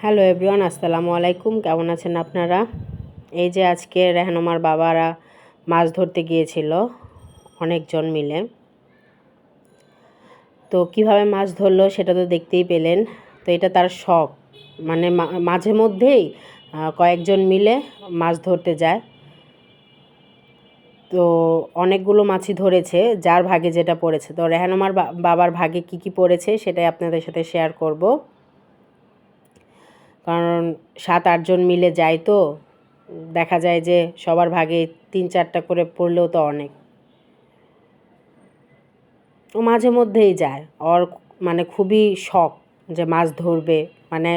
Hello everyone, আসসালামু আলাইকুম। কেমন আছেন আপনারা? এই যে আজকে রেহানুমার বাবারা মাছ ধরতে গিয়েছিল অনেকজন মিলে। তো কিভাবে মাছ ধরলো সেটা তো দেখতেই পেলেন। তো এটা তার শখ, মানে মাঝে মধ্যেই কয়েকজন মিলে মাছ ধরতে যায়। তো অনেকগুলো মাছই ধরেছে, যার ভাগে যেটা পড়েছে। তো রেহানুমার বাবার ভাগে কি পড়েছে সেটাই আপনাদের সাথে শেয়ার করব, কারণ 7-8 জন মিলে যায় তো দেখা যায় যে সবার ভাগে 3-4টা করে পড়লেও তো অনেক। ও মাঝে মধ্যেই যায়, ওর মানে খুবই শখ যে মাছ ধরবে, মানে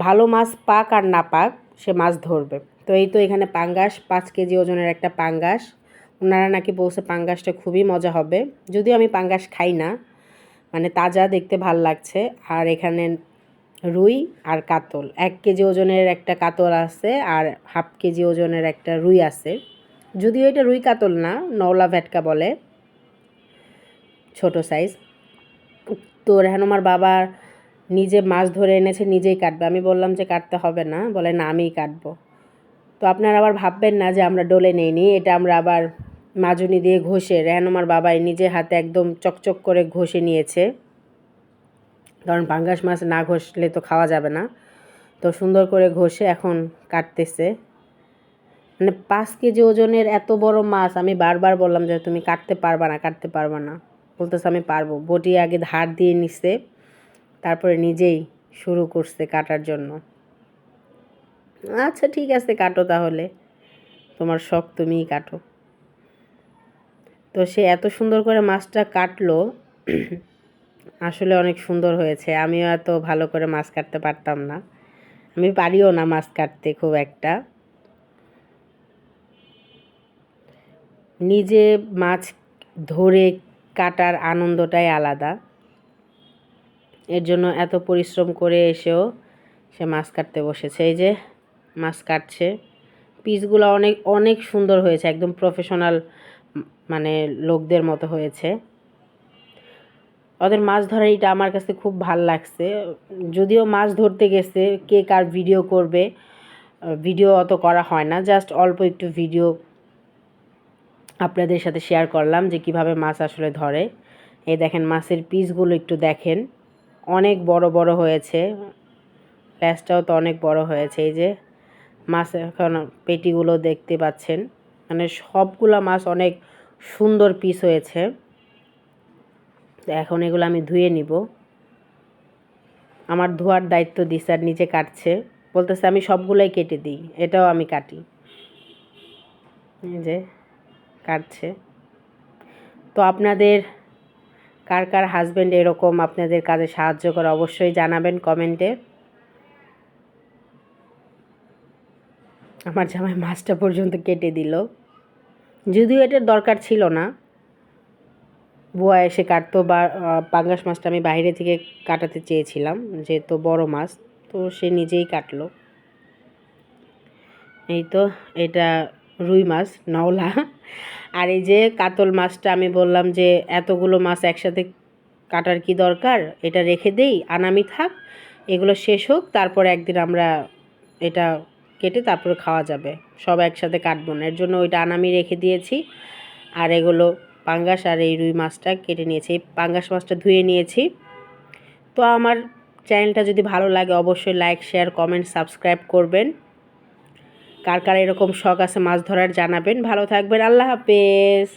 ভালো মাছ পাক আর না পাক সে মাছ ধরবে। তো এই তো এখানে পাঙ্গাস, 5 কেজি ওজনের একটা পাঙ্গাস। ওনারা নাকি বলছে পাঙ্গাসটা খুবই মজা হবে, যদিও আমি পাঙ্গাস খাই না, মানে তাজা দেখতে ভাল লাগছে। আর এখানে রুই আর কাতল, 1 কেজি ওজনের একটা কাতল আছে আর 1/2 কেজি ওজনের একটা রুই আছে। যদিও এটা রুই কাতল না, নওলা ভেটকা বলে, ছোট সাইজ। তো রেহানুমার বাবা নিজে মাছ ধরে এনেছে, নিজেই কাটবে। আমি বললাম যে কাটতে হবে না, বলে না আমিই কাটবো। তো আপনারা আবার ভাববেন না যে আমরা ডলে নেইনি, এটা আমরা আবার মাজুনি দিয়ে ঘষে, রেহানুমার বাবাই নিজে হাতে একদম চকচক করে ঘষে নিয়েছে, কারণ পাঙ্গাস মাছ না ঘষলে তো খাওয়া যাবে না। তো সুন্দর করে ঘষে এখন কাটতেছে। মানে 5 কেজি ওজনের এত বড় মাছ, আমি বারবার বললাম যে তুমি কাটতে পারবা না। বলতেছে আমি পারবো। বটি আগে ধার দিয়ে নিছে, তারপরে নিজেই শুরু করছে কাটার জন্য। আচ্ছা ঠিক আছে, কাটো তাহলে, তোমার শখ, তুমিই কাটো। তো সে এত সুন্দর করে মাছটা কাটলো, আসলে অনেক সুন্দর হয়েছে। আমিও এত ভালো করে মাছ কাটতে পারতাম না, আমি পারিও না মাছ কাটতে খুব একটা। নিজে মাছ ধরে কাটার আনন্দটাই আলাদা, এর জন্য এত পরিশ্রম করে এসেও সে মাছ কাটতে বসেছে। এই যে মাছ কাটছে, পিসগুলো অনেক অনেক সুন্দর হয়েছে, একদম প্রফেশনাল, মানে লোকদের মতো হয়েছে। ওদের মাছ ধরার এটা আমার কাছে খুব ভাল লাগছে। যদিও মাছ ধরতে গেছে, কে কার ভিডিও করবে, ভিডিও অত করা হয় না, জাস্ট অল্প একটু ভিডিও আপনাদের সাথে শেয়ার করলাম যে কিভাবে মাছ আসলে ধরে। এই দেখেন মাছের পিসগুলো একটু দেখেন, অনেক বড় বড় হয়েছে, ল্যাসটাও তো অনেক বড় হয়েছে। এই যে মাছ এখন পেটিগুলো দেখতে পাচ্ছেন, মানে সবগুলা মাছ অনেক সুন্দর পিস হয়েছে। এখন এগুলো আমি ধুয়ে নিব, আমার ধোয়ার দায়িত্ব দিছে, আর নিচে কাটছে, বলতেছে আমি সবগুলাই কেটে দিই, এটাও আমি কাটি। এই যে কাটছে। তো আপনাদের কার কার হাজব্যান্ড এরকম আপনাদের কাজে সাহায্য করে অবশ্যই জানাবেন কমেন্টে। আমার জামাই মাছটা পর্যন্ত কেটে দিল, যদিও এটার দরকার ছিল না, বুয়া এসে কাটতো, বা পাঙ্গাস মাছটা আমি বাইরে থেকে কাটাতে চেয়েছিলাম, যেহেতু বড় মাছ, তো সে নিজেই কাটলো। এই তো এটা রুই মাছ, নওলা। আর এই যে কাতল মাছটা আমি বললাম যে এতগুলো মাছ একসাথে কাটার কি দরকার, এটা রেখে দেই, আনামি থাক, এগুলো শেষ হোক, তারপর একদিন আমরা এটা কেটে তারপরে খাওয়া যাবে, সব একসাথে কাটবো না, এর জন্য ওইটা আনামি রেখে দিয়েছি। আর এগুলো পাঙ্গাস আর এই রুই মাছটা কেটে নিয়েছি, এই পাঙ্গাস মাছটা ধুয়ে নিয়েছি। তো আমার চ্যানেলটা যদি ভালো লাগে অবশ্যই লাইক, শেয়ার, কমেন্ট, সাবস্ক্রাইব করবেন। কার কার এরকম শখ আছে মাছ ধরার জানাবেন। ভালো থাকবেন, আল্লাহ হাফেজ।